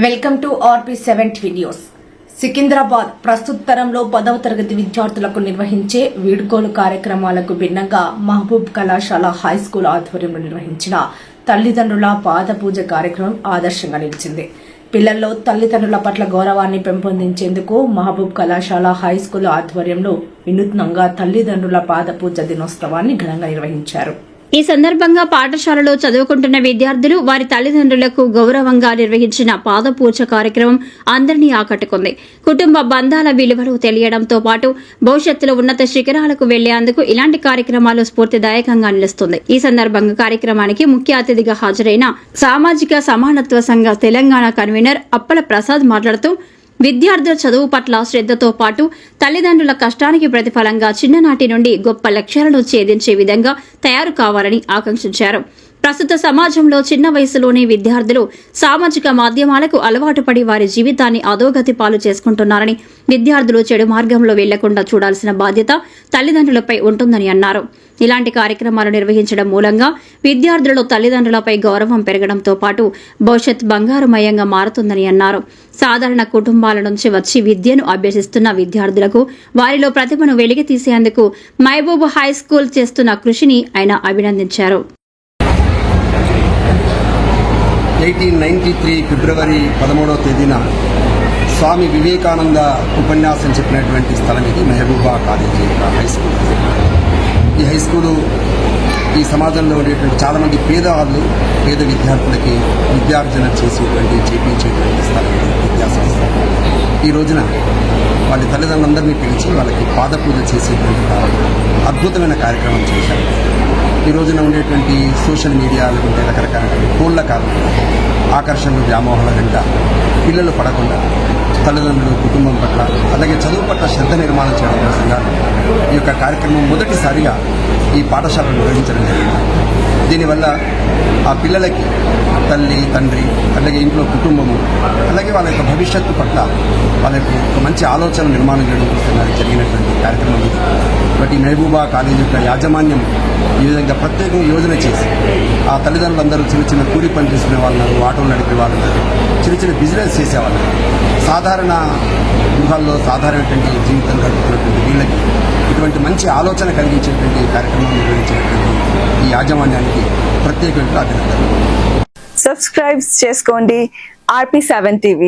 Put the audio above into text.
Welcome to RP7 news. Secunderabad ప్రస్తుత తరంలో 10వ తరగతి విద్యార్థులకు నిర్వహించే వీడ్కోలు కార్యక్రమాలకు భిన్నంగా మహబూబ్ కళాశాల హైస్కూల్ ఆధ్వర్యంలో నిర్వహించిన తల్లిదండ్రుల పాదపూజ కార్యక్రమం ఆదర్శంగా నిలిచింది. పిల్లల్లో తల్లిదండ్రుల పట్ల గౌరవాన్ని పెంపొందించేందుకు మహబూబ్ కళాశాల హైస్కూల్ ఆధ్వర్యంలో వినూత్నంగా తల్లిదండ్రుల పాదపూజ దినోత్సవాన్ని ఘనంగా నిర్వహించారు. ఈ సందర్భంగా పాఠశాలలో చదువుకుంటున్న విద్యార్థులు వారి తల్లిదండ్రులకు గౌరవంగా నిర్వహించిన పాదపూజ కార్యక్రమం అందరినీ ఆకట్టుకుంది. కుటుంబ బంధాల విలువలు తెలియడంతో పాటు భవిష్యత్తులో ఉన్నత శిఖరాలకు వెళ్లేందుకు ఇలాంటి కార్యక్రమాలు స్ఫూర్తిదాయకంగా నిలుస్తుంది. ఈ సందర్భంగా కార్యక్రమానికి ముఖ్య అతిథిగా హాజరైన సామాజిక సమానత్వ సంఘ తెలంగాణ కన్వీనర్ అప్పల ప్రసాద్ మాట్లాడుతూ విద్యార్థుల చదువు పట్ల శ్రద్దతో పాటు తల్లిదండ్రుల కష్టానికి ప్రతిఫలంగా చిన్ననాటి నుండి గొప్ప లక్ష్యాలను ఛేదించే విధంగా తయారు కావాలని ఆకాంక్షించారు. ప్రస్తుత సమాజంలో చిన్న వయసులోనే విద్యార్థులు సామాజిక మాధ్యమాలకు అలవాటు పడి వారి జీవితాన్ని అధోగతి పాలు చేసుకుంటున్నారని, విద్యార్థులు చెడు మార్గంలో వెళ్లకుండా చూడాల్సిన బాధ్యత తల్లిదండ్రులపై ఉంటుందని అన్నారు. ఇలాంటి కార్యక్రమాలు నిర్వహించడం మూలంగా విద్యార్థులలో తల్లిదండ్రులపై గౌరవం పెరగడంతో పాటు భవిష్యత్ బంగారుమయంగా మారుతుందని అన్నారు. సాధారణ కుటుంబాల నుంచి వచ్చి విద్యను అభ్యసిస్తున్న విద్యార్థులకు వారిలో ప్రతిభను వెలికి తీసేందుకు మహబూబ్ హై స్కూల్ చేస్తున్న కృషిని ఆయన అభినందించారు. 1893 ఫిబ్రవరి 13వ తేదీన స్వామి వివేకానంద ఉపన్యాసం చెప్పినటువంటి స్థలం ఇది మహబూబా కాలేజీ హై స్కూల్. ఈ హై స్కూలు ఈ సమాజంలో ఉండేటువంటి చాలామంది పేదవాళ్ళు పేద విద్యార్థులకి విద్యార్జన చేపించేటువంటి స్థలం విద్యాసంస్థ. ఈ రోజున వాళ్ళ తల్లిదండ్రులందరినీ పిలిచి వాళ్ళకి పాదపూజ చేసేటువంటి అద్భుతమైన కార్యక్రమం చేశారు. ఈ రోజున ఉండేటువంటి సోషల్ మీడియా లేకుంటే రకరకాల ఫోన్ల కారణంగా ఆకర్షణలు వ్యామోహాల వెంట పిల్లలు పడకుండా తల్లిదండ్రులు కుటుంబం పట్ల అలాగే చదువు పట్ల శ్రద్ధ నిర్మాణం చేయడం కోసంగా ఈ యొక్క కార్యక్రమం మొదటిసారిగా ఈ పాఠశాలను నిర్వహించడం జరిగింది. దీనివల్ల ఆ పిల్లలకి తల్లి తండ్రి అలాగే ఇంట్లో కుటుంబము అలాగే వాళ్ళ యొక్క భవిష్యత్తు పట్ల వాళ్ళకి ఒక మంచి ఆలోచన నిర్మాణం చేయడం కోసం జరిగినటువంటి కార్యక్రమం ఇది. బట్ ఈ మహబూబా కాలేజీ యొక్క యాజమాన్యం ఈ విధంగా ప్రత్యేకంగా యోజన చేసి ఆ తల్లిదండ్రులందరూ చిన్న చిన్న కూలి పని చేసుకునే వాళ్ళు, ఆటోలు నడిపే వాళ్ళు, చిన్న చిన్న బిజినెస్ చేసేవాళ్ళు, సాధారణ గృహాల్లో సాధారణటువంటి జీవితం గడుపుతున్నటువంటి వీళ్ళకి ఇటువంటి మంచి ఆలోచన కలిగించేటువంటి కార్యక్రమం నిర్వహించినటువంటి ఈ యాజమాన్యానికి ప్రత్యేకంగా అభినందనలు. సబ్స్క్రైబ్ చేసుకోండి RP7 TV.